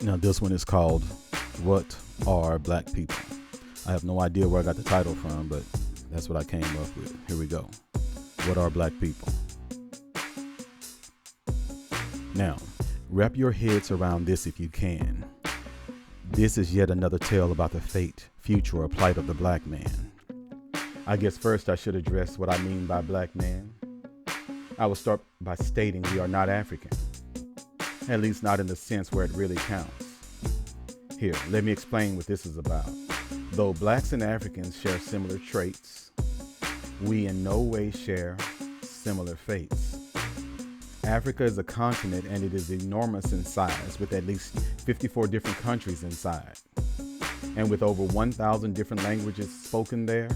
Now, this one is called What Are Black People? I have no idea where I got the title from, but that's what I came up with. Here we go. What are black people? Now, wrap your heads around this if you can. This is yet another tale about the fate, future, or plight of the black man. I guess first I should address what I mean by black man. I will start by stating we are not African, at least not in the sense where it really counts. Here, let me explain what this is about. Though blacks and Africans share similar traits, we in no way share similar fates. Africa is a continent and it is enormous in size, with at least 54 different countries inside. And with over 1,000 different languages spoken there,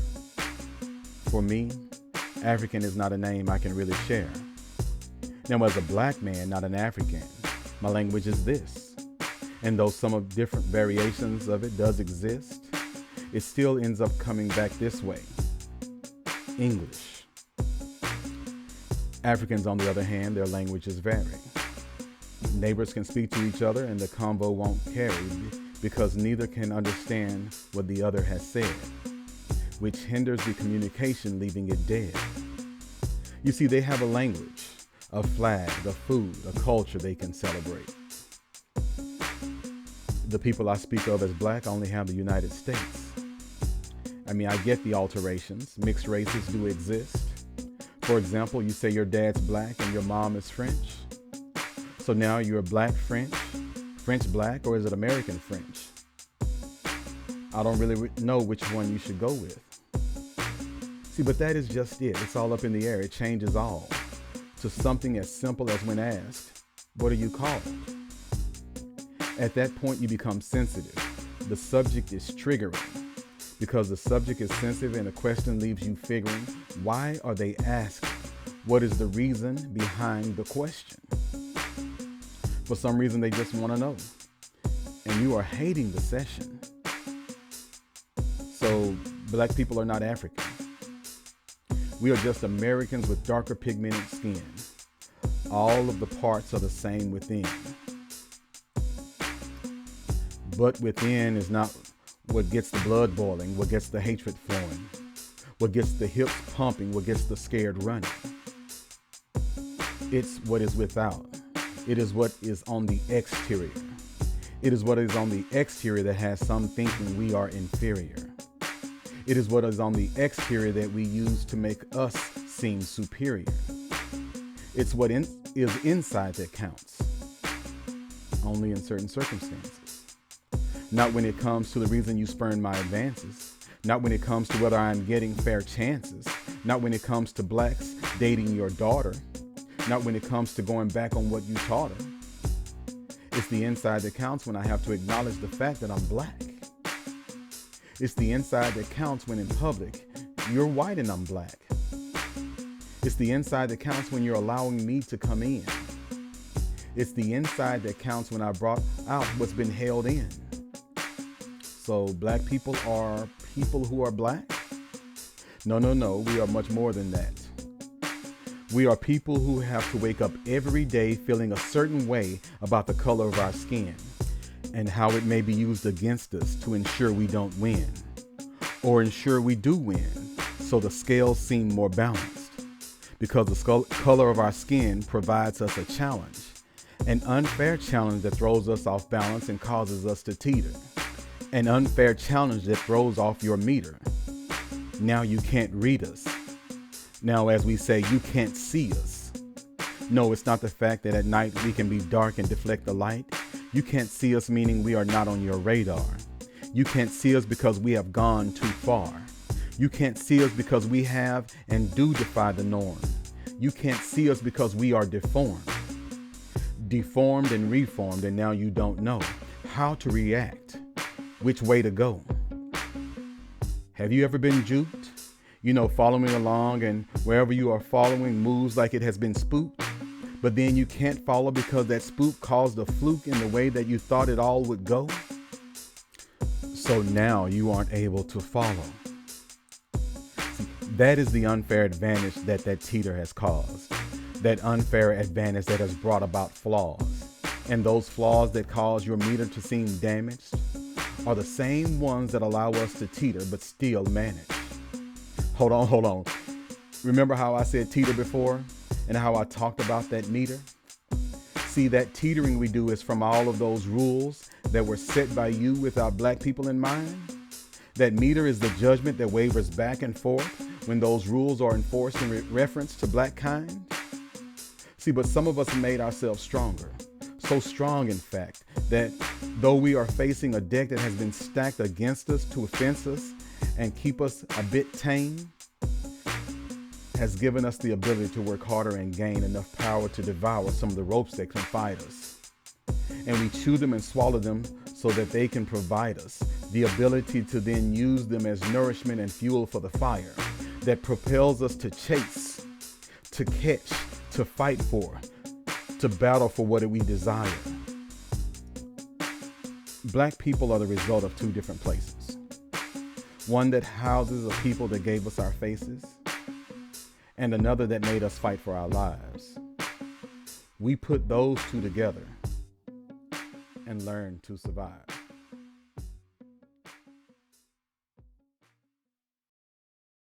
for me, African is not a name I can really share. Now, as a black man, not an African, my language is this. And though some of different variations of it does exist, it still ends up coming back this way: English. Africans, on the other hand, their languages vary. Neighbors can speak to each other and the convo won't carry because neither can understand what the other has said, which hinders the communication, leaving it dead. You see, they have a language, a flag, a food, a culture they can celebrate. The people I speak of as black only have the United States. I mean, I get the alterations. Mixed races do exist. For example, you say your dad's black and your mom is French. So now you're black French, French black, or is it American French? I don't really know which one you should go with. See, but that is just it. It's all up in the air. It changes all to something as simple as when asked, what are you called? At that point, you become sensitive. The subject is triggering. Because the subject is sensitive and the question leaves you figuring, why are they asking? What is the reason behind the question? For some reason, they just want to know. And you are hating the session. So black people are not African. We are just Americans with darker pigmented skin. All of the parts are the same within. But within is not what gets the blood boiling, what gets the hatred flowing, what gets the hips pumping, what gets the scared running. It's what is without. It is what is on the exterior. It is what is on the exterior that has some thinking we are inferior. It is what is on the exterior that we use to make us seem superior. It's what is inside that counts, only in certain circumstances. Not when it comes to the reason you spurn my advances. Not when it comes to whether I'm getting fair chances. Not when it comes to blacks dating your daughter. Not when it comes to going back on what you taught her. It's the inside that counts when I have to acknowledge the fact that I'm black. It's the inside that counts when in public you're white and I'm black. It's the inside that counts when you're allowing me to come in. It's the inside that counts when I brought out what's been held in. So black people are people who are black? No, we are much more than that. We are people who have to wake up every day feeling a certain way about the color of our skin and how it may be used against us to ensure we don't win, or ensure we do win so the scales seem more balanced, because the color of our skin provides us a challenge, an unfair challenge that throws us off balance and causes us to teeter. An unfair challenge that throws off your meter. Now you can't read us. Now, as we say, you can't see us. No, it's not the fact that at night we can be dark and deflect the light. You can't see us meaning we are not on your radar. You can't see us because we have gone too far. You can't see us because we have and do defy the norm. You can't see us because we are deformed. Deformed and reformed, and now you don't know how to react. Which way to go? Have you ever been juked? You know, following along and wherever you are following moves like it has been spooked, but then you can't follow because that spook caused a fluke in the way that you thought it all would go? So now you aren't able to follow. That is the unfair advantage that teeter has caused. That unfair advantage that has brought about flaws. And those flaws that cause your meter to seem damaged are the same ones that allow us to teeter but still manage. Hold on. Remember how I said teeter before and how I talked about that meter? See, that teetering we do is from all of those rules that were set by you with our black people in mind. That meter is the judgment that wavers back and forth when those rules are enforced in reference to black kind. See, but some of us have made ourselves stronger. So strong, in fact, that though we are facing a deck that has been stacked against us to offense us and keep us a bit tame, has given us the ability to work harder and gain enough power to devour some of the ropes that confide us. And we chew them and swallow them so that they can provide us the ability to then use them as nourishment and fuel for the fire that propels us to chase, to catch, to fight for, to battle for what we desire. Black people are the result of two different places. One that houses a people that gave us our faces, and another that made us fight for our lives. We put those two together and learn to survive.